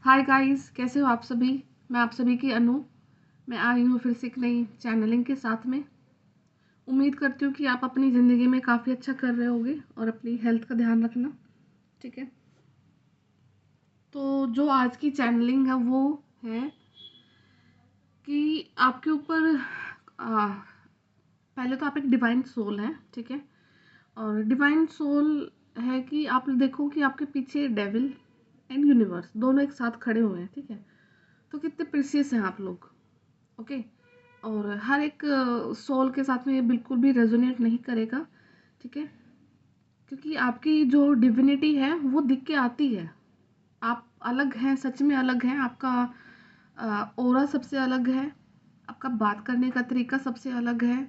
Hi guys, कैसे हो आप सभी। मैं आप सभी की अनु। मैं आई हूँ फिर से एक नई चैनलिंग के साथ में। उम्मीद करती हूँ कि आप अपनी ज़िंदगी में काफ़ी अच्छा कर रहे होगे और अपनी हेल्थ का ध्यान रखना। ठीक है, तो जो आज की चैनलिंग है वो है कि आपके ऊपर पहले तो आप एक डिवाइन सोल हैं। ठीक है, और डिवाइन सोल है कि आप देखो कि आपके पीछे डेविल एंड यूनिवर्स दोनों एक साथ खड़े हुए हैं। ठीक है, तो कितने प्रीशियस हैं आप लोग। ओके, और हर एक सोल के साथ में ये बिल्कुल भी रेजोनेट नहीं करेगा। ठीक है, क्योंकि आपकी जो डिविनिटी है वो दिख के आती है। आप अलग हैं, सच में अलग हैं। आपका ऑरा सबसे अलग है, आपका बात करने का तरीका सबसे अलग है।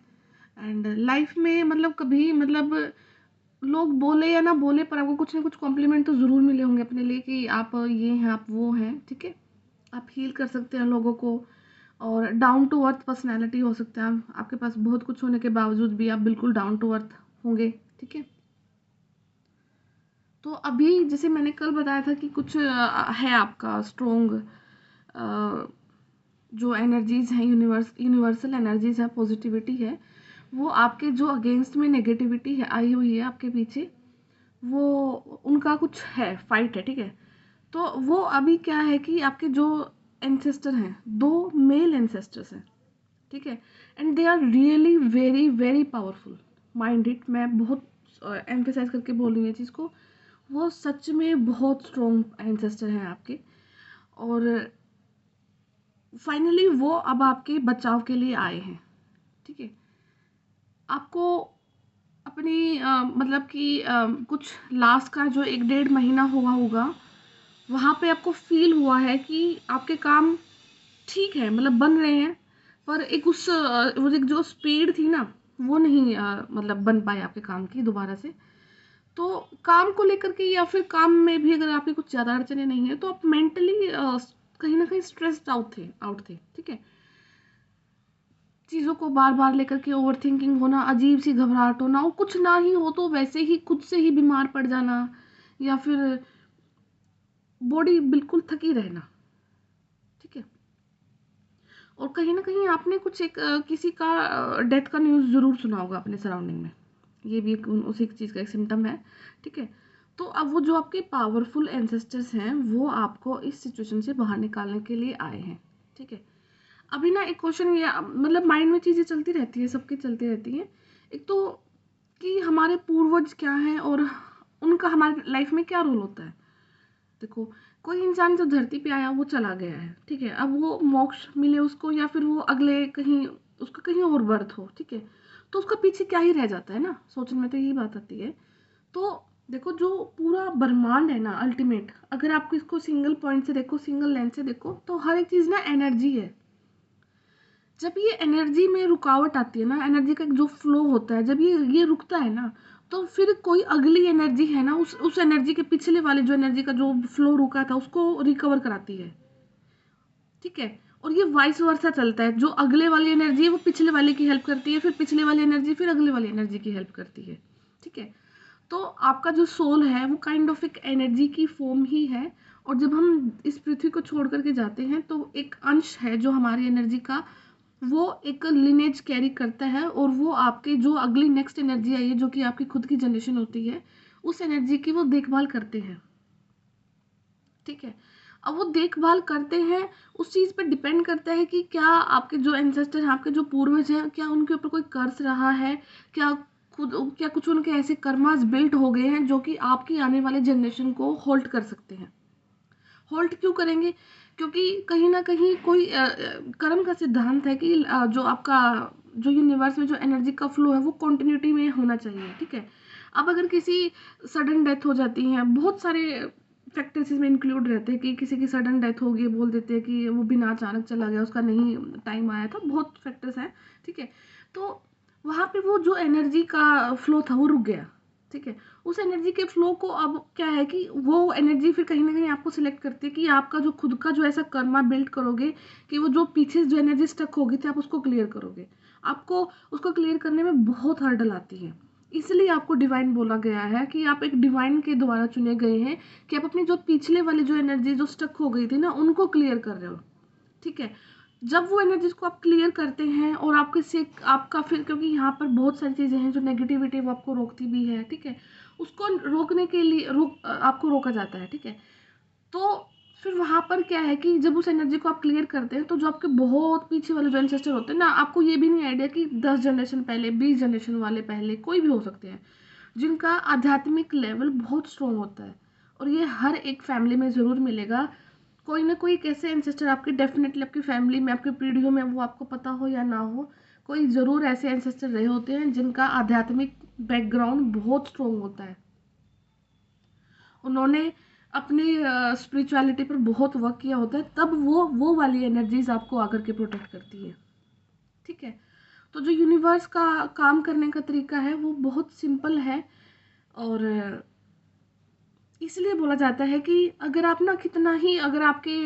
एंड लाइफ में मतलब कभी मतलब लोग बोले या ना बोले पर आपको कुछ ना कुछ कॉम्प्लीमेंट तो ज़रूर मिले होंगे अपने लिए कि आप ये हैं, आप वो हैं। ठीक है, आप हील कर सकते हैं लोगों को, और डाउन टू अर्थ पर्सनैलिटी हो सकते हैं आप। आपके पास बहुत कुछ होने के बावजूद भी आप बिल्कुल डाउन टू अर्थ होंगे। ठीक है, तो अभी जैसे मैंने कल बताया था कि कुछ है आपका स्ट्रोंग जो एनर्जीज हैं, यूनिवर्सल एनर्जीज है, पॉजिटिविटी है, वो आपके जो अगेंस्ट में नेगेटिविटी है आई हुई है आपके पीछे, वो उनका कुछ है, फाइट है। ठीक है, तो वो अभी क्या है कि आपके जो एंसेस्टर हैं, दो मेल एंसेस्टर्स हैं। ठीक है, and they are really very very powerful minded. मैं बहुत एम्फेसाइज करके बोल रही हूँ ये चीज़ को। वो सच में बहुत स्ट्रॉन्ग एंसेस्टर हैं आपके, और फाइनली वो अब आपके बचाव के लिए आए हैं। ठीक है, आपको अपनी मतलब कि कुछ लास्ट का जो 1-1.5 महीना हुआ होगा, वहाँ पे आपको फील हुआ है कि आपके काम ठीक है, मतलब बन रहे हैं, पर एक वो एक जो स्पीड थी ना, वो नहीं मतलब बन पाए आपके काम की दोबारा से। तो काम को लेकर के या फिर काम में भी अगर आपकी कुछ ज़्यादा अड़चने नहीं है तो आप मेंटली कहीं ना कहीं स्ट्रेस्ड आउट थे। ठीक है, चीज़ों को बार बार लेकर के ओवर थिंकिंग होना, अजीब सी घबराहट होना, और कुछ ना ही हो तो वैसे ही खुद से ही बीमार पड़ जाना, या फिर बॉडी बिल्कुल थकी रहना। ठीक है, और कहीं ना कहीं आपने कुछ एक किसी का डेथ का न्यूज़ ज़रूर सुना होगा अपने सराउंडिंग में। ये भी उसी चीज़ का एक सिम्टम है। ठीक है, तो अब वो जो आपके पावरफुल एंसेस्टर्स हैं वो आपको इस सिचुएशन से बाहर निकालने के लिए आए हैं। ठीक है, अभी ना एक क्वेश्चन ये मतलब माइंड में चीज़ें चलती रहती है, सबकी चलती रहती हैं। एक तो कि हमारे पूर्वज क्या हैं और उनका हमारी लाइफ में क्या रोल होता है। देखो, कोई इंसान जो धरती पे आया वो चला गया है। ठीक है, अब वो मोक्ष मिले उसको या फिर वो अगले कहीं उसका कहीं और बर्थ हो। ठीक है, तो उसका पीछे क्या ही रह जाता है ना, सोचने में तो यही बात आती है। तो देखो, जो पूरा ब्रह्मांड है ना, अल्टीमेट, अगर आपको इसको सिंगल पॉइंट से देखो, सिंगल लेंस से देखो, तो हर एक चीज़ ना एनर्जी है। जब ये एनर्जी में रुकावट आती है ना, एनर्जी का जो फ्लो होता है, जब ये रुकता है ना, तो फिर कोई अगली एनर्जी है ना, उस एनर्जी के पिछले वाले जो एनर्जी का जो फ्लो रुका था उसको रिकवर कराती है। ठीक है, और ये वाइस वर्सा चलता है, जो अगले वाली एनर्जी है वो पिछले वाले की हेल्प करती है, फिर पिछले वाली एनर्जी फिर अगले वाली एनर्जी की हेल्प करती है। ठीक है, तो आपका जो सोल है वो काइंड ऑफ एक एनर्जी की फॉर्म ही है। और जब हम इस पृथ्वी को छोड़ करके जाते हैं तो एक अंश है जो हमारी एनर्जी का, वो एक लिनेज कैरी करता है, और वो आपके जो अगली नेक्स्ट एनर्जी आई है जो कि आपकी खुद की जनरेशन होती है, उस एनर्जी की वो देखभाल करते हैं। ठीक है, अब वो देखभाल करते हैं, उस चीज़ पे डिपेंड करता है कि क्या आपके जो एंसेस्टर हैं, आपके जो पूर्वज हैं, क्या उनके ऊपर कोई कर्ज रहा है, क्या क्या कुछ उनके ऐसे कर्मास बिल्ट हो गए हैं जो कि आपकी आने वाले जनरेशन को होल्ड कर सकते हैं। होल्ड क्यों करेंगे? क्योंकि कहीं ना कहीं कोई कर्म का सिद्धांत है कि जो आपका जो यूनिवर्स में जो एनर्जी का फ्लो है वो कंटिन्यूटी में होना चाहिए। ठीक है, अब अगर किसी सडन डेथ हो जाती है, बहुत सारे फैक्टर्स इसमें इंक्लूड रहते हैं कि किसी की सडन डेथ हो गई, बोल देते हैं कि वो बिना अचानक चला गया, उसका नहीं टाइम आया था, बहुत फैक्टर्स हैं। ठीक है, तो वहाँ पे वो जो एनर्जी का फ्लो था वो रुक गया। ठीक है, उस एनर्जी के फ्लो को अब क्या है कि वो एनर्जी फिर कहीं ना कहीं आपको सिलेक्ट करती है कि आपका जो खुद का जो ऐसा कर्मा बिल्ड करोगे कि वो जो पीछे जो एनर्जी स्टक होगी थी आप उसको क्लियर करोगे। आपको उसको क्लियर करने में बहुत हर्डल आती है, इसलिए आपको डिवाइन बोला गया है कि आप एक डिवाइन के द्वारा चुने गए हैं, कि आप अपनी जो पिछले वाली जो एनर्जी जो स्टक हो गई थी ना, उनको क्लियर कर रहे हो। ठीक है, जब वो एनर्जीज को आप क्लियर करते हैं और आपके से आपका फिर, क्योंकि यहाँ पर बहुत सारी चीज़ें हैं जो नेगेटिविटी वो आपको रोकती भी है, ठीक है, उसको रोकने के लिए आपको रोका जाता है। ठीक है, तो फिर वहाँ पर क्या है कि जब उस एनर्जी को आप क्लियर करते हैं, तो जो आपके बहुत पीछे वाले जो एंसेस्टर होते हैं ना, आपको ये भी नहीं आइडिया कि 10 जनरेशन पहले, 20 जनरेशन वाले पहले, कोई भी हो सकते हैं, जिनका आध्यात्मिक लेवल बहुत स्ट्रॉन्ग होता है। और ये हर एक फैमिली में ज़रूर मिलेगा। कोई ना कोई कैसे एंसेस्टर आपके डेफिनेटली आपकी फैमिली में, आपकी पीढ़ियों में, वो आपको पता हो या ना हो, कोई ज़रूर ऐसे एंसेस्टर रहे होते हैं जिनका आध्यात्मिक बैकग्राउंड बहुत स्ट्रॉन्ग होता है। उन्होंने अपनी स्पिरिचुअलिटी पर बहुत वर्क किया होता है, तब वो वाली एनर्जीज आपको आकर के प्रोटेक्ट करती है। ठीक है, तो जो यूनिवर्स का काम करने का तरीका है वो बहुत सिंपल है। और इसलिए बोला जाता है कि अगर आप ना कितना ही, अगर आपके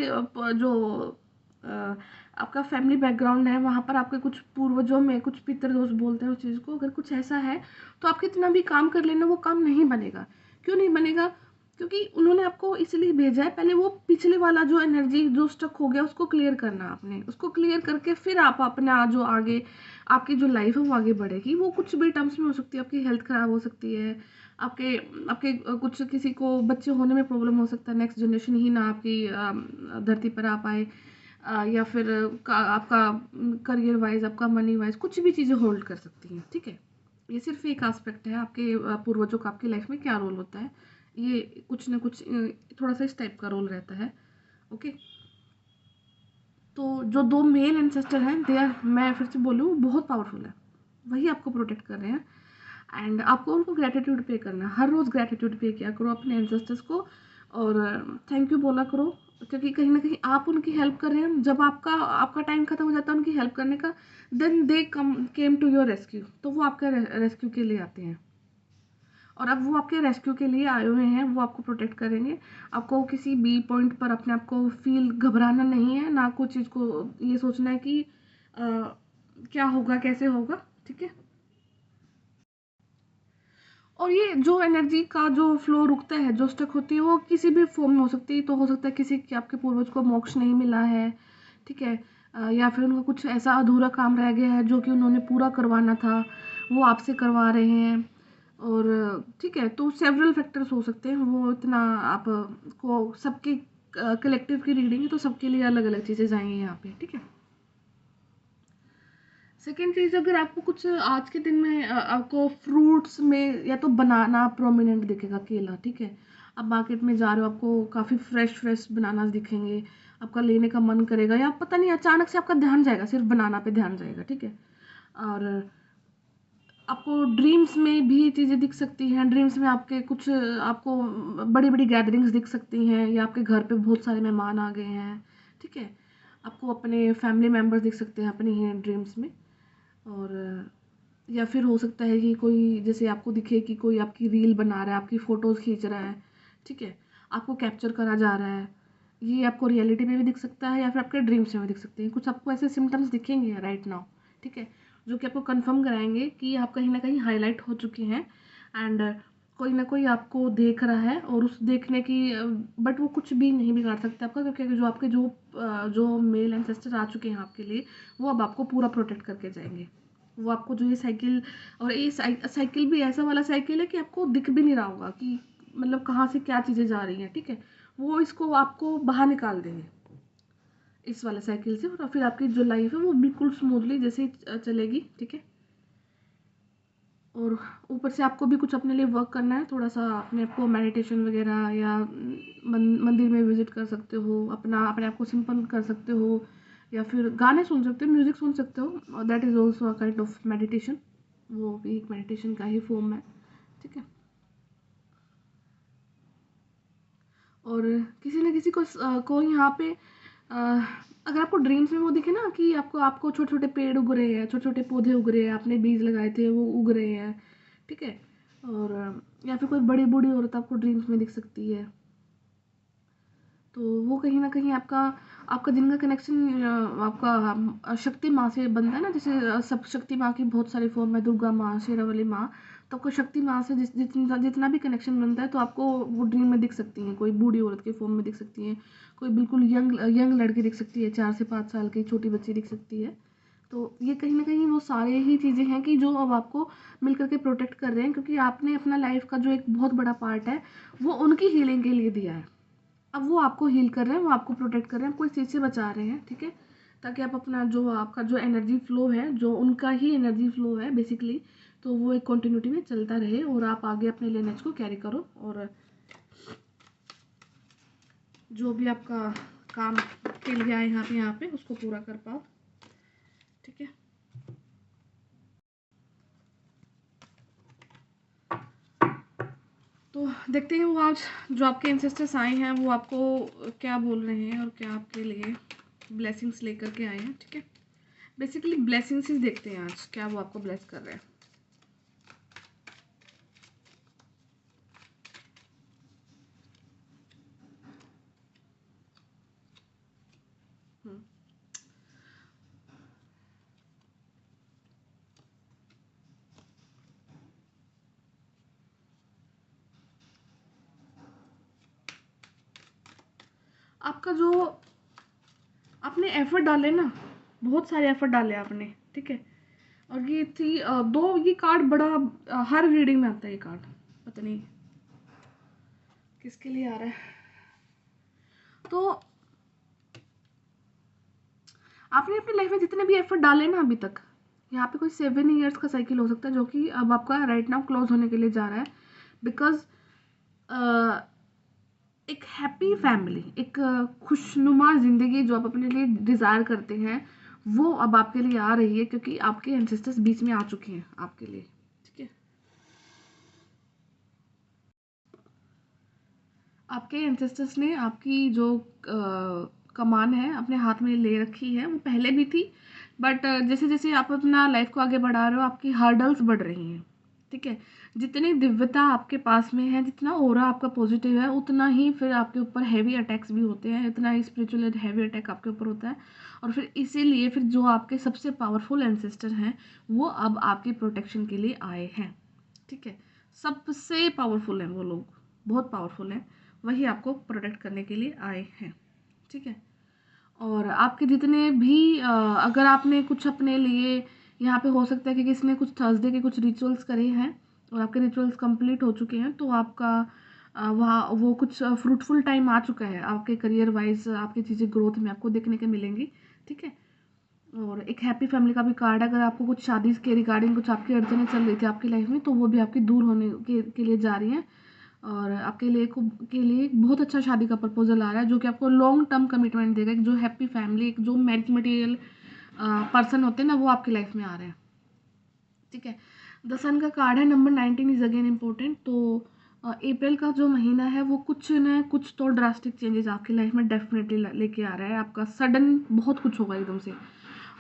जो अ, आपका फैमिली बैकग्राउंड है, वहाँ पर आपके कुछ पूर्वजों में कुछ पितृदोष बोलते हैं उस चीज़ को, अगर कुछ ऐसा है, तो आप कितना भी काम कर लेना, वो काम नहीं बनेगा। क्यों नहीं बनेगा? क्योंकि उन्होंने आपको इसलिए भेजा है, पहले वो पिछले वाला जो एनर्जी जो स्टक हो गया उसको क्लियर करना, आपने उसको क्लियर करके फिर आप अपना जो आगे आपकी जो लाइफ है वो आगे बढ़ेगी। वो कुछ भी टर्म्स में हो सकती है, आपकी हेल्थ खराब हो सकती है, आपके आपके कुछ किसी को बच्चे होने में प्रॉब्लम हो सकता है, नेक्स्ट जनरेशन ही ना आपकी धरती पर आ पाए, या फिर आपका करियर वाइज, आपका मनी वाइज कुछ भी चीज़ें होल्ड कर सकती हैं। ठीक है, ये सिर्फ एक एस्पेक्ट है, आपके पूर्वजों का आपकी लाइफ में क्या रोल होता है, ये कुछ ना कुछ थोड़ा सा इस टाइप का रोल रहता है। ओके, तो जो दो मेल एंसेस्टर हैं, दे आर, मैं फिर से बोलूँ, बहुत पावरफुल है, वही आपको प्रोटेक्ट कर रहे हैं। एंड आपको उनको ग्रेटिट्यूड पे करना है, हर रोज़ ग्रेटिट्यूड पे किया करो अपने एंसेस्टर्स को, और थैंक यू बोला करो, क्योंकि कहीं ना कहीं आप उनकी हेल्प कर रहे हैं। जब आपका आपका टाइम खत्म हो जाता है उनकी हेल्प करने का, then they came to your rescue, तो वो आपके रेस्क्यू के लिए आते हैं, और अब वो आपके रेस्क्यू के लिए आए हुए हैं, वो आपको प्रोटेक्ट करेंगे। आपको किसी बी पॉइंट पर अपने आप को फील घबराना नहीं है, ना कुछ चीज़ को ये सोचना है कि क्या होगा, कैसे होगा। ठीक है, और ये जो एनर्जी का जो फ्लो रुकता है, जो स्टक होती है, वो किसी भी फॉर्म में हो सकती है। तो हो सकता है किसी के आपके पूर्वज को मोक्ष नहीं मिला है, ठीक है, या फिर उनका कुछ ऐसा अधूरा काम रह गया है जो कि उन्होंने पूरा करवाना था, वो आपसे करवा रहे हैं। और ठीक है, तो सेवरल फैक्टर्स हो सकते हैं, वो इतना आप को सबकी कलेक्टिव की रीडिंग है, तो सबके लिए अलग अलग चीज़ें आएंगी यहाँ पे। ठीक है, सेकेंड चीज़, अगर आपको कुछ आज के दिन में आपको फ्रूट्स में या तो बनाना प्रोमिनेंट दिखेगा, केला, ठीक है, आप मार्केट में जा रहे हो, आपको काफ़ी फ्रेश फ्रेश बनाना दिखेंगे, आपका लेने का मन करेगा, या पता नहीं अचानक से आपका ध्यान जाएगा, सिर्फ बनाना पे ध्यान जाएगा। ठीक है, और आपको ड्रीम्स में भी चीज़ें दिख सकती हैं, ड्रीम्स में आपके कुछ आपको बड़ी बड़ी गैदरिंग्स दिख सकती हैं, या आपके घर पे बहुत सारे मेहमान आ गए हैं। ठीक है, आपको अपने फैमिली मेम्बर्स दिख सकते हैं अपने ही ड्रीम्स में। और या फिर हो सकता है कि कोई, जैसे आपको दिखे कि कोई आपकी रील बना रहा है, आपकी फ़ोटोज़ खींच रहा है, ठीक है, आपको कैप्चर करा जा रहा है, ये आपको रियलिटी में भी दिख सकता है, या फिर आपके ड्रीम्स में भी दिख सकते हैं। कुछ आपको ऐसे सिम्टम्स दिखेंगे राइट नाउ, ठीक है, जो कि आपको कंफर्म कराएंगे कि आप कहीं ना कहीं हाईलाइट हो चुके हैं, एंड कोई ना कोई आपको देख रहा है, और उस देखने की बट वो कुछ भी नहीं बिगाड़ सकता आपका, क्योंकि जो आपके जो मेल एंसेस्टर आ चुके हैं आपके लिए, वो अब आपको पूरा प्रोटेक्ट करके जाएंगे। वो आपको जो ये साइकिल, और ये साइकिल भी ऐसा वाला साइकिल है कि आपको दिख भी नहीं रहा होगा कि मतलब कहाँ से क्या चीज़ें जा रही हैं। ठीक है, वो इसको आपको बाहर निकाल देंगे इस वाले साइकिल से, और फिर आपकी जो लाइफ है वो बिल्कुल स्मूथली जैसे चलेगी। ठीक है, और ऊपर से आपको भी कुछ अपने लिए वर्क करना है, थोड़ा सा अपने आप को मेडिटेशन वगैरह, या मंदिर में विजिट कर सकते हो, अपना अपने आप को सिंपल कर सकते हो, या फिर गाने सुन सकते हो, म्यूज़िक सुन सकते हो, that is also a kind of meditation, वो भी एक मेडिटेशन का ही फॉर्म है। ठीक है, और किसी न किसी को यहाँ पे अ, अगर आपको ड्रीम्स में वो दिखे ना कि आपको आपको छोटे छोटे पेड़ उग रहे हैं, छोटे छोटे पौधे उग रहे हैं, आपने बीज लगाए थे वो उग रहे हैं, ठीक है, और या फिर कोई बड़ी बूढ़ी औरत आपको ड्रीम्स में दिख सकती है, तो वो कहीं ना कहीं आपका आपका जिनका कनेक्शन आपका शक्ति माँ से बनता है ना, जैसे सब शक्ति माँ की बहुत सारी फॉर्म है, दुर्गा माँ, शेरावाली माँ, तो आपको शक्ति माँ से जितना भी कनेक्शन बनता है तो आपको वो ड्रीम में दिख सकती हैं। कोई बूढ़ी औरत के फॉर्म में दिख सकती हैं, कोई बिल्कुल यंग लड़की दिख सकती है, 4 से 5 साल की छोटी बच्ची दिख सकती है। तो ये कहीं ना कहीं वो सारे ही चीज़ें हैं कि जो अब आपको मिल करके प्रोटेक्ट कर रहे हैं, क्योंकि आपने अपना लाइफ का जो एक बहुत बड़ा पार्ट है वो उनकी हीलिंग के लिए दिया है। अब वो आपको हील कर रहे हैं, वो आपको प्रोटेक्ट कर रहे हैं, कोई चीज़ से बचा रहे हैं, ठीक है, ताकि आप अपना जो आपका जो एनर्जी फ्लो है, जो उनका ही एनर्जी फ्लो है बेसिकली, तो वो एक कंटिन्यूटी में चलता रहे और आप आगे अपने लिनेज को कैरी करो और जो भी आपका काम के लिए आए यहाँ पे उसको पूरा कर पाओ, ठीक है। तो देखते हैं वो आज जो आपके एंसेस्टर्स आए हैं वो आपको क्या बोल रहे हैं और क्या आपके लिए ब्लेसिंग्स लेकर के आए हैं, ठीक है। बेसिकली ब्लेसिंग्स ही देखते हैं आज, क्या वो आपको ब्लेस कर रहे हैं। आपका जो आपने एफर्ट डाले ना, बहुत सारे एफर्ट डाले आपने, ठीक है। और ये थी दो, ये कार्ड बड़ा हर रीडिंग में आता है ये कार्ड, पता नहीं किसके लिए आ रहा है। तो आपने अपनी लाइफ में जितने भी एफर्ट डाले ना अभी तक, यहाँ पे कोई 7 ईयर्स का साइकिल हो सकता है जो कि अब आपका राइट नाउ क्लोज होने के लिए जा रहा है, बिकॉज एक हैप्पी फैमिली, एक खुशनुमा ज़िंदगी जो आप अपने लिए डिज़ायर करते हैं वो अब आपके लिए आ रही है, क्योंकि आपके एंसेस्टर्स बीच में आ चुके हैं आपके लिए, ठीक है। आपके एंसेस्टर्स ने आपकी जो कमान है अपने हाथ में ले रखी है, वो पहले भी थी, बट जैसे जैसे आप अपना लाइफ को आगे बढ़ा रहे हो आपकी हर्डल्स बढ़ रही हैं, ठीक है। जितनी दिव्यता आपके पास में है, जितना ऑरा आपका पॉजिटिव है, उतना ही फिर आपके ऊपर हैवी अटैक्स भी होते हैं, इतना ही स्पिरिचुअल हैवी अटैक आपके ऊपर होता है। और फिर इसीलिए फिर जो आपके सबसे पावरफुल एंसेस्टर हैं वो अब आपके प्रोटेक्शन के लिए आए हैं, ठीक है। सबसे पावरफुल हैं वो लोग, बहुत पावरफुल हैं, वही आपको प्रोटेक्ट करने के लिए आए हैं, ठीक है। और आपके जितने भी अगर आपने कुछ अपने लिए यहाँ पे हो सकता है कि किसी ने कुछ थर्सडे के कुछ रिचुअल्स करे हैं और आपके रिचुअल्स कंप्लीट हो चुके हैं, तो आपका वहाँ वो कुछ फ्रूटफुल टाइम आ चुका है आपके करियर वाइज, आपकी चीज़ें ग्रोथ में आपको देखने के मिलेंगी, ठीक है। और एक हैप्पी फैमिली का भी कार्ड है, अगर आपको कुछ शादी के रिगार्डिंग कुछ आपकी अड़चनें चल रही थी आपकी लाइफ में, तो वो भी आपकी दूर होने के लिए जा रही हैं। और आपके लिए के लिए एक बहुत अच्छा शादी का प्रपोजल आ रहा है जो कि आपको लॉन्ग टर्म कमिटमेंट देगा। एक जो हैप्पी फैमिली, एक जो मैरिज मटेरियल पर्सन होते हैं ना, वो आपकी लाइफ में आ रहे हैं, ठीक है। द सन का कार्ड है, नंबर 19 इज अगेन इम्पोर्टेंट। तो अप्रैल का जो महीना है वो कुछ न कुछ तो ड्रास्टिक चेंजेस आपकी लाइफ में डेफिनेटली लेके आ रहा है। आपका सडन बहुत कुछ होगा एकदम से,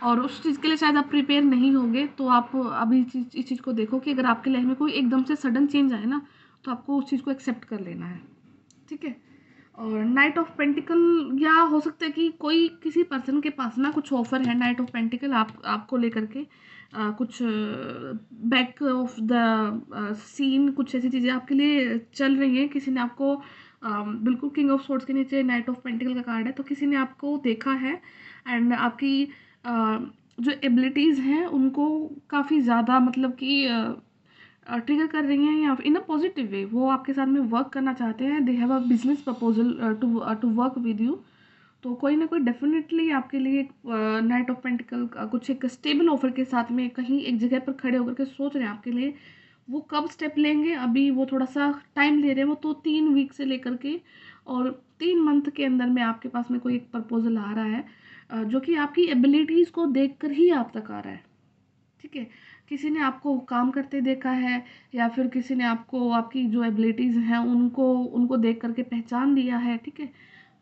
और उस चीज़ के लिए शायद आप प्रिपेयर नहीं होंगे। तो आप अभी इस चीज़ को देखो कि अगर आपकी लाइफ में कोई एकदम से सडन चेंज आए ना, तो आपको उस चीज़ को एक्सेप्ट कर लेना है, ठीक है। और नाइट ऑफ पेंटिकल, या हो सकता है कि कोई किसी पर्सन के पास ना कुछ ऑफर है नाइट ऑफ पेंटिकल आपको लेकर के, कुछ बैक ऑफ द सीन कुछ ऐसी चीज़ें आपके लिए चल रही हैं। किसी ने आपको बिल्कुल किंग ऑफ सोर्ड्स के नीचे नाइट ऑफ पेंटिकल का कार्ड है, तो किसी ने आपको देखा है एंड आपकी जो एबिलिटीज़ हैं उनको काफ़ी ज़्यादा मतलब कि ट्रिगर कर रही हैं, या इन अ पॉजिटिव वे वो आपके साथ में वर्क करना चाहते हैं। They have a business proposal to work with you. तो कोई ना कोई डेफिनेटली आपके लिए नाइट ऑफ पेंटिकल कुछ एक स्टेबल ऑफर के साथ में कहीं एक जगह पर खड़े होकर के सोच रहे हैं आपके लिए। वो कब स्टेप लेंगे, अभी वो थोड़ा सा टाइम ले रहे हैं, वो तो 3 वीक से लेकर के और 3 मंथ के अंदर में आपके पास में कोई एक प्रपोजल आ रहा है, जो कि आपकी एबिलिटीज़ को देख कर ही आप तक आ रहा है, ठीक है। किसी ने आपको काम करते देखा है, या फिर किसी ने आपको आपकी जो एबिलिटीज़ हैं उनको उनको देख करके पहचान लिया है, ठीक है।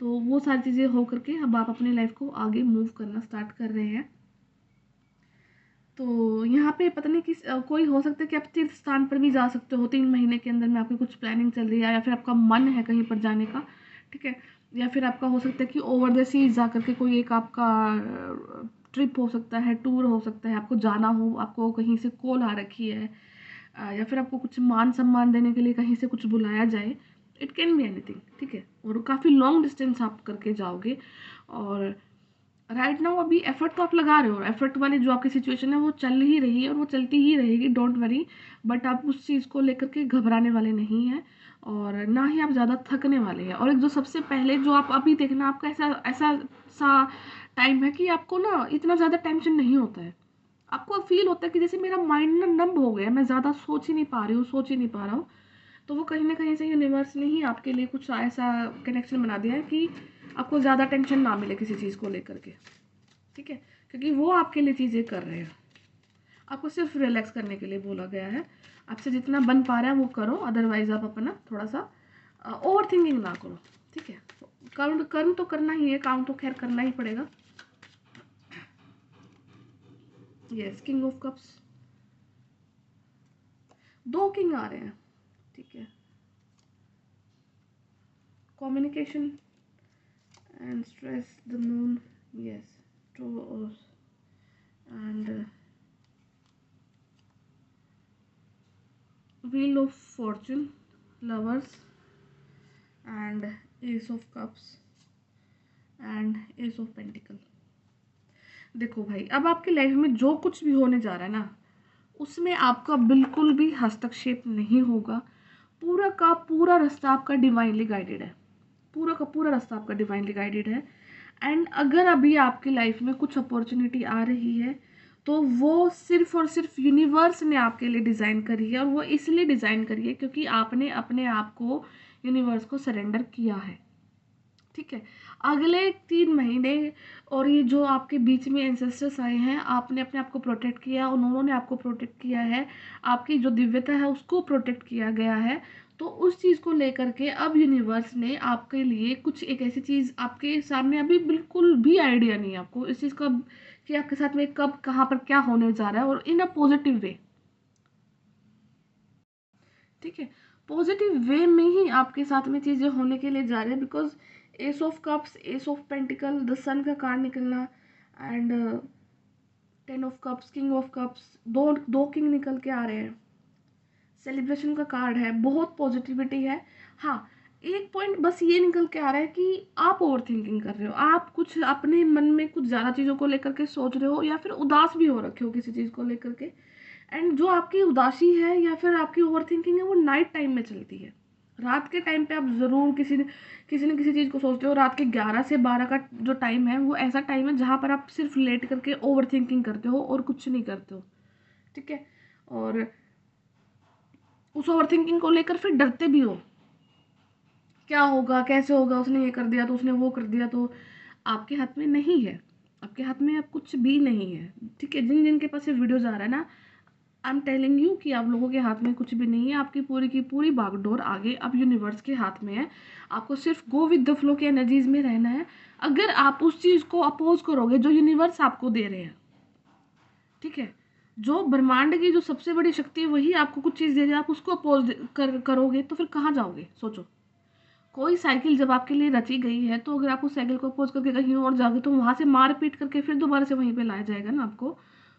तो वो सारी चीज़ें हो करके अब आप अपनी लाइफ को आगे मूव करना स्टार्ट कर रहे हैं। तो यहाँ पे पता नहीं किस कोई हो सकता है कि आप तीर्थ स्थान पर भी जा सकते हो 3 महीने के अंदर में, आपकी कुछ प्लानिंग चल रही है, या फिर आपका मन है कहीं पर जाने का, ठीक है। या फिर आपका हो सकता है कि ओवर द सीज जा करके कोई एक आपका ट्रिप हो सकता है, टूर हो सकता है, आपको जाना हो, आपको कहीं से कॉल आ रखी है, या फिर आपको कुछ मान सम्मान देने के लिए कहीं से कुछ बुलाया जाए, इट कैन बी एनीथिंग, ठीक है। और काफ़ी लॉन्ग डिस्टेंस आप करके जाओगे, और राइट नाउ अभी एफर्ट तो आप लगा रहे हो, एफर्ट वाली जो आपकी सिचुएशन है वो चल ही रही है और वो चलती ही रहेगी, डोंट वरी। बट आप उस चीज़ को लेकर के घबराने वाले नहीं हैं, और ना ही आप ज़्यादा थकने वाले हैं। और एक जो सबसे पहले जो आप अभी देखना, आपका ऐसा ऐसा सा टाइम है कि आपको ना इतना ज़्यादा टेंशन नहीं होता है। आपको फील होता है कि जैसे मेरा माइंड ना नंब हो गया, मैं ज़्यादा सोच ही नहीं पा रही हूँ, सोच ही नहीं पा रहा हूँ। तो वो कहीं ना कहीं से यूनिवर्स ने ही आपके लिए कुछ ऐसा कनेक्शन बना दिया है कि आपको ज़्यादा टेंशन ना मिले किसी चीज़ को लेकर के, ठीक है। क्योंकि वो आपके लिए चीज़ें कर रहे हैं, आपको सिर्फ रिलैक्स करने के लिए बोला गया है। आपसे जितना बन पा रहा है वो करो, अदरवाइज आप अपना थोड़ा सा ओवर थिंकिंग ना करो, ठीक है। कर्म तो करना ही है, काम तो खैर करना ही पड़ेगा। Yes, king of cups, 2 king आ रहे हैं, ठीक है। Communication and stress, the moon, yes, two, and wheel of fortune, lovers, and ace of cups, and ace of pentacle. देखो भाई, अब आपकी लाइफ में जो कुछ भी होने जा रहा है ना, उसमें आपका बिल्कुल भी हस्तक्षेप नहीं होगा। पूरा का पूरा रास्ता आपका डिवाइनली गाइडेड है, पूरा का पूरा रास्ता आपका डिवाइनली गाइडेड है। एंड अगर अभी आपकी लाइफ में कुछ अपॉर्चुनिटी आ रही है, तो वो सिर्फ और सिर्फ यूनिवर्स ने आपके लिए डिज़ाइन करी है, और वो इसलिए डिज़ाइन करी है क्योंकि आपने अपने आप को यूनिवर्स को सरेंडर किया है, ठीक है। अगले 3 महीने और ये जो आपके बीच में एंसेस्टर्स आए हैं, आपने अपने आप को प्रोटेक्ट किया, उन्होंने आपको प्रोटेक्ट किया है, आपकी जो दिव्यता है उसको प्रोटेक्ट किया गया है। तो उस चीज़ को लेकर के अब यूनिवर्स ने आपके लिए कुछ एक ऐसी चीज़ आपके सामने, अभी बिल्कुल भी आइडिया नहीं है आपको इस चीज़ का कि आपके साथ में कब कहाँ पर क्या होने जा रहा है, और इन अ पॉजिटिव वे, ठीक है। पॉजिटिव वे में ही आपके साथ में चीज़ें होने के लिए जा रही है, because ace of cups, ace of pentacle, the sun का कार्ड निकलना, and 10 of cups, king of cups, दो दो किंग निकल के आ रहे हैं। सेलिब्रेशन का कार्ड है, बहुत पॉजिटिविटी है। हाँ, एक पॉइंट बस ये निकल के आ रहा है कि आप ओवर थिंकिंग कर रहे हो, आप कुछ अपने मन में कुछ ज़्यादा चीज़ों को लेकर के सोच रहे हो, या फिर उदास भी हो रखे हो किसी चीज़ को लेकर के। एंड जो आपकी उदासी है या फिर आपकी ओवर थिंकिंग है, वो नाइट टाइम में चलती है। रात के टाइम पे आप ज़रूर किसी न किसी चीज़ को सोचते हो। रात के 11 से 12 का जो टाइम है, वो ऐसा टाइम है जहाँ पर आप सिर्फ लेट करके ओवर थिंकिंग करते हो और कुछ नहीं करते हो, ठीक है। और उस ओवर थिंकिंग को लेकर फिर डरते भी हो, क्या होगा, कैसे होगा, उसने ये कर दिया तो उसने वो कर दिया। तो आपके हाथ में नहीं है, आपके हाथ में अब कुछ भी नहीं है, ठीक है। जिन जिन के पास ये वीडियो जा रहा है ना, आई एम टेलिंग यू कि आप लोगों के हाथ में कुछ भी नहीं है। आपकी पूरी की पूरी बागडोर आगे अब यूनिवर्स के हाथ में है। आपको सिर्फ गो विद द फ्लो के एनर्जीज में रहना है। अगर आप उस चीज़ को अपोज करोगे जो यूनिवर्स आपको दे रहे हैं, ठीक है, जो ब्रह्मांड की जो सबसे बड़ी शक्ति है वही आपको कुछ चीज़ दे रही है, आप उसको अपोज करोगे तो फिर कहाँ जाओगे, सोचो। कोई साइकिल जब आपके लिए रची गई है, तो अगर आप उस साइकिल को अपोज करके कहीं और जाओगे, तो वहाँ से मार पीट करके फिर दोबारा से वहीं पे लाया जाएगा ना आपको।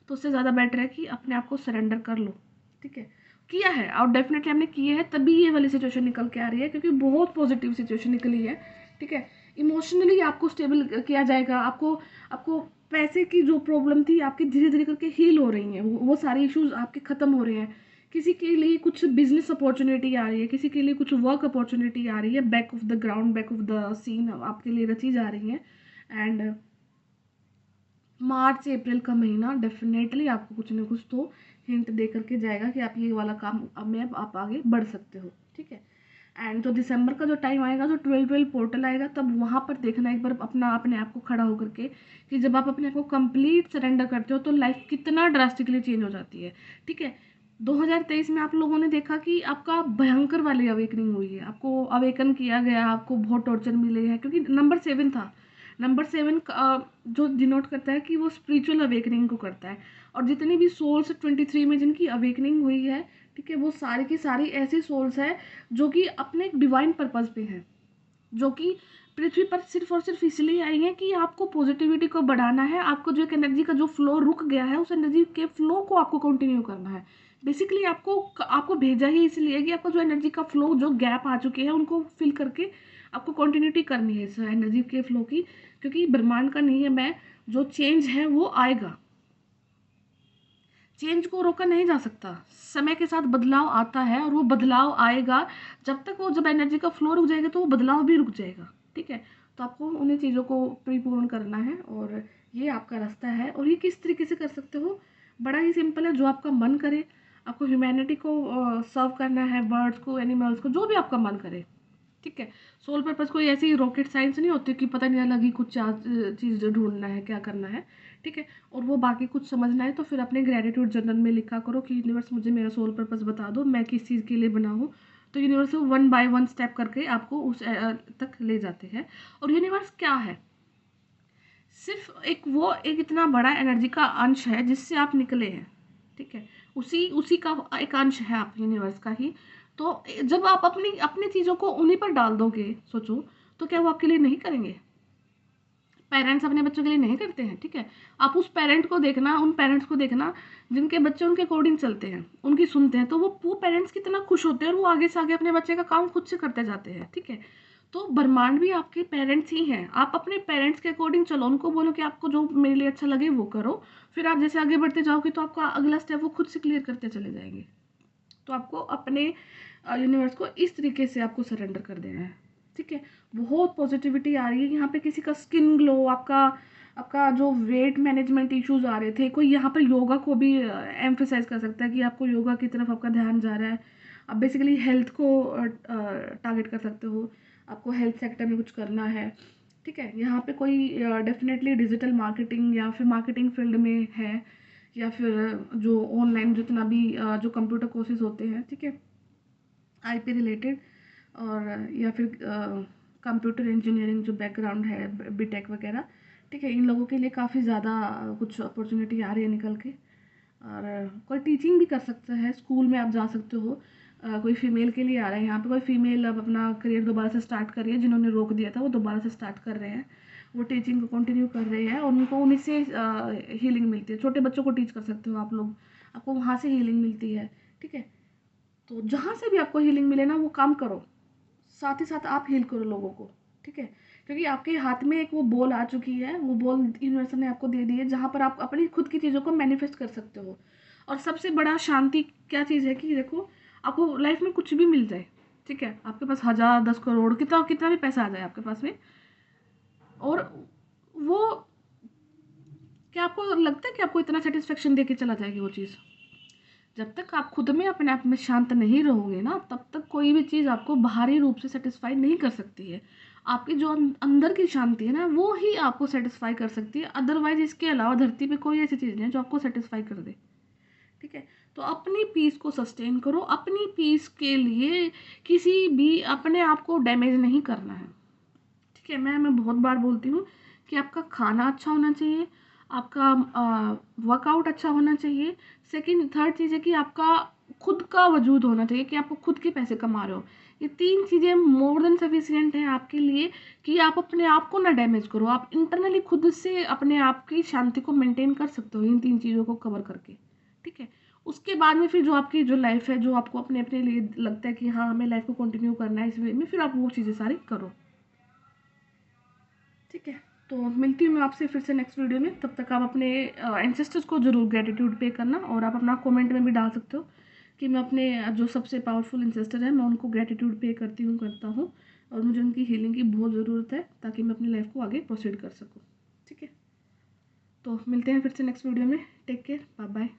तो उससे ज़्यादा बेटर है कि अपने आप को सरेंडर कर लो, ठीक है। किया है और डेफिनेटली हमने किए है, तभी ये वाली सिचुएशन निकल के आ रही है, क्योंकि बहुत पॉजिटिव सिचुएशन निकली है, ठीक है। इमोशनली आपको स्टेबल किया जाएगा। आपको आपको पैसे की जो प्रॉब्लम थी आपकी धीरे धीरे करके हील हो रही हैं, वो सारे इश्यूज आपके ख़त्म हो रहे हैं। किसी के लिए कुछ बिजनेस अपॉर्चुनिटी आ रही है, किसी के लिए कुछ वर्क अपॉर्चुनिटी आ रही है, back of the ground, back of the scene आपके लिए रची जा रही है। एंड मार्च अप्रैल का महीना डेफिनेटली आपको कुछ ना कुछ तो हिंट दे करके जाएगा कि आप ये वाला काम अब में आप आगे बढ़ सकते हो, ठीक है। एंड जो दिसंबर का जो टाइम आएगा, जो 12-12 पोर्टल आएगा, तब वहाँ पर देखना एक बार अपने आप को खड़ा होकर के कि जब आप अपने आप को कंप्लीट सरेंडर करते हो तो लाइफ कितना ड्रास्टिकली चेंज हो जाती है, ठीक है। 2023 में आप लोगों ने देखा कि आपका भयंकर वाली अवेकनिंग हुई है, आपको अवेकन किया गया, आपको बहुत टॉर्चर मिले हैं, क्योंकि नंबर 7 था। नंबर 7 जो डिनोट करता है कि वो स्पिरिचुअल अवेकनिंग को करता है। और जितनी भी सोल्स 23 में जिनकी अवेकनिंग हुई है, ठीक है, वो सारी की सारी ऐसी सोल्स है जो कि अपने एक डिवाइन पर्पस पे हैं, जो कि पृथ्वी पर सिर्फ और सिर्फ इसलिए आई है कि आपको पॉजिटिविटी को बढ़ाना है। आपको जो एक एनर्जी का जो फ्लो रुक गया है, उस एनर्जी के फ्लो को आपको कंटिन्यू करना है, बेसिकली आपको भेजा ही इसलिए कि आपका जो एनर्जी का फ्लो, जो गैप आ चुके हैं उनको फिल करके आपको कंटिन्यूटी करनी है इस एनर्जी के फ्लो की, क्योंकि ब्रह्मांड का नियम है, जो चेंज है वो आएगा, चेंज को रोका नहीं जा सकता। समय के साथ बदलाव आता है और वो बदलाव आएगा। जब एनर्जी का फ्लो रुक जाएगा तो वो बदलाव भी रुक जाएगा। ठीक है, तो आपको उन्हीं चीज़ों को परिपूर्ण करना है और ये आपका रास्ता है। और ये किस तरीके से कर सकते हो, बड़ा ही सिंपल है, जो आपका मन करे। आपको ह्यूमैनिटी को सर्व करना है, बर्ड्स को, एनिमल्स को, जो भी आपका मन करे। ठीक है, सोल पर्पस कोई ऐसी रॉकेट साइंस नहीं होती कि पता नहीं अलग ही कुछ चीज़ ढूंढना है, क्या करना है। ठीक है, और वो बाकी कुछ समझना है तो फिर अपने ग्रेटिट्यूड जर्नल में लिखा करो कि यूनिवर्स मुझे मेरा सोल पर्पस बता दो, मैं किस चीज़ के लिए बना हूँ। तो यूनिवर्स 1 बाय 1 स्टेप करके आपको उस तक ले जाते हैं। और यूनिवर्स क्या है, सिर्फ एक इतना बड़ा एनर्जी का अंश है जिससे आप निकले हैं। ठीक है, उसी का एक अंश है आप यूनिवर्स का ही। तो जब आप अपनी अपनी चीज़ों को उन्हीं पर डाल दोगे, सोचो, तो क्या वो आपके लिए नहीं करेंगे? पेरेंट्स अपने बच्चों के लिए नहीं करते हैं। ठीक है, आप उन पेरेंट्स को देखना जिनके बच्चे उनके अकॉर्डिंग चलते हैं, उनकी सुनते हैं, तो वो पेरेंट्स कितना खुश होते हैं और वो आगे से आगे अपने बच्चे का काम खुद से करते जाते हैं। ठीक है, तो ब्रह्मांड भी आपके पेरेंट्स ही हैं। आप अपने पेरेंट्स के अकॉर्डिंग चलो, उनको बोलो कि आपको जो मेरे लिए अच्छा लगे वो करो। फिर आप जैसे आगे बढ़ते जाओगे तो आपका अगला स्टेप वो खुद से क्लियर करते चले जाएंगे। तो आपको अपने यूनिवर्स को इस तरीके से आपको सरेंडर कर देना है। ठीक है, बहुत पॉजिटिविटी आ रही है यहाँ पे। किसी का स्किन ग्लो, आपका आपका जो वेट मैनेजमेंट इश्यूज आ रहे थे, कोई यहाँ पर योगा को भी एम्फेसाइज कर सकता है कि आपको योगा की तरफ आपका ध्यान जा रहा है। आप बेसिकली हेल्थ को टारगेट कर सकते हो, आपको हेल्थ सेक्टर में कुछ करना है। ठीक है, यहाँ पे कोई डेफिनेटली डिजिटल मार्केटिंग या फिर मार्केटिंग फील्ड में है, या फिर जो ऑनलाइन जितना भी जो कंप्यूटर कोर्सेज होते हैं, ठीक है, आईपी रिलेटेड, और या फिर कंप्यूटर इंजीनियरिंग जो बैकग्राउंड है, बीटेक वगैरह। ठीक है, इन लोगों के लिए काफ़ी ज़्यादा कुछ अपॉर्चुनिटी आ रही है निकल के। और कोई टीचिंग भी कर सकता है, स्कूल में आप जा सकते हो। कोई फीमेल के लिए आ रहा है यहाँ पे, कोई फीमेल अब अपना करियर दोबारा से स्टार्ट कर रही है, जिन्होंने रोक दिया था वो दोबारा से स्टार्ट कर रहे हैं, वो टीचिंग को कंटिन्यू कर रहे हैं और उनको उन्हीं से हीलिंग मिलती है। छोटे बच्चों को टीच कर सकते हो आप लोग, आपको वहाँ से हीलिंग मिलती है। ठीक है, तो जहाँ से भी आपको हीलिंग मिले ना, वो काम करो, साथ ही साथ आप हील करो लोगों को। ठीक है, क्योंकि आपके हाथ में एक वो बॉल आ चुकी है, वो बॉल यूनिवर्स ने आपको दे दी है, जहाँ पर आप अपनी खुद की चीज़ों को मैनिफेस्ट कर सकते हो। और सबसे बड़ा शांति क्या चीज़ है कि देखो, आपको लाइफ में कुछ भी मिल जाए, ठीक है, आपके पास 1000 10 करोड़ कितना कितना भी पैसा आ जाए आपके पास में, और वो, क्या आपको लगता है कि आपको इतना सेटिस्फेक्शन दे के चला जाएगी वो चीज़? जब तक आप खुद में अपने आप में शांत नहीं रहोगे ना, तब तक कोई भी चीज़ आपको बाहरी रूप से सेटिस्फाई नहीं कर सकती है। आपकी जो अंदर की शांति है ना, वो ही आपको सेटिस्फाई कर सकती है। अदरवाइज इसके अलावा धरती पे कोई ऐसी चीज़ नहीं है जो आपको सेटिस्फाई कर दे। ठीक है, तो अपनी पीस को सस्टेन करो। अपनी पीस के लिए किसी भी अपने आप को डैमेज नहीं करना है। ठीक है, मैं बहुत बार बोलती हूँ कि आपका खाना अच्छा होना चाहिए, आपका वर्कआउट अच्छा होना चाहिए, सेकंड थर्ड चीज़ है कि आपका खुद का वजूद होना चाहिए, कि आप खुद के पैसे कमा रहे हो। ये 3 चीज़ें मोर देन सफिशिएंट हैं आपके लिए, कि आप अपने आप को ना डैमेज करो। आप इंटरनली खुद से अपने आप की शांति को मेंटेन कर सकते हो इन 3 चीज़ों को कवर करके। ठीक है, उसके बाद में फिर जो आपकी जो लाइफ है, जो आपको अपने अपने लिए लगता है कि हाँ हमें लाइफ को कंटिन्यू करना है इस वे में, फिर आप वो चीज़ें सारी करो। ठीक है, तो मिलती हूँ मैं आपसे फिर से नेक्स्ट वीडियो में। तब तक आप अपने एंसेस्टर्स को ज़रूर ग्रेटिट्यूड पे करना, और आप अपना कमेंट में भी डाल सकते हो कि मैं अपने जो सबसे पावरफुल एंसेस्टर है मैं उनको ग्रेटिट्यूड पे करता हूँ, और मुझे उनकी हीलिंग की बहुत ज़रूरत है ताकि मैं अपनी लाइफ को आगे प्रोसीड कर सकूँ। ठीक है, तो मिलते हैं फिर से नेक्स्ट वीडियो में। Take care, bye bye.